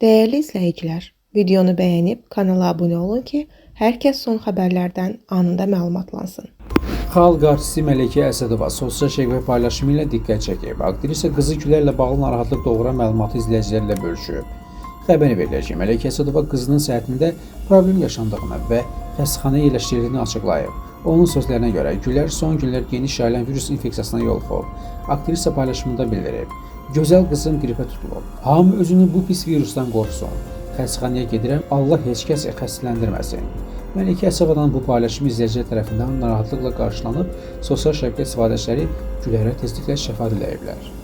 Değerli izləyicilər, videonu bəyənib kanala abunə olun ki, hər kəs son xəbərlərdən anında məlumatlansın. Xalq artisti Mələkə Əsədova sosial şəbəkə paylaşımı ilə diqqət çəkib. Aktrisa qızı Gülərlə bağlı narahatlıq doğuran məlumatı izləyicilərlə bölüşüb. Xəbəri verilir ki, Mələkə Əsədova qızının səhhətində problem yaşandığını və xəstəxanaya yerləşdirildiğini açıqlayıb. Onun sözlərinə görə Gülər son günlər geniş yayılan virus infeksiyasına yoluxub. Aktrisa paylaşımında bildirib: "Gözəl qızım qripə tutulub. Hamı özünü bu pis virusdan qorusun. Xəstəxanaya gedirəm, Allah heç kəs xəstələndirməsin." Mələkə Əsədovanın bu paylaşımı izləyicilər tərəfindən narahatlıqla qarşılanıb, sosial şəbəkə istifadəçiləri Gülərə tezliklə şəfa diləyiblər.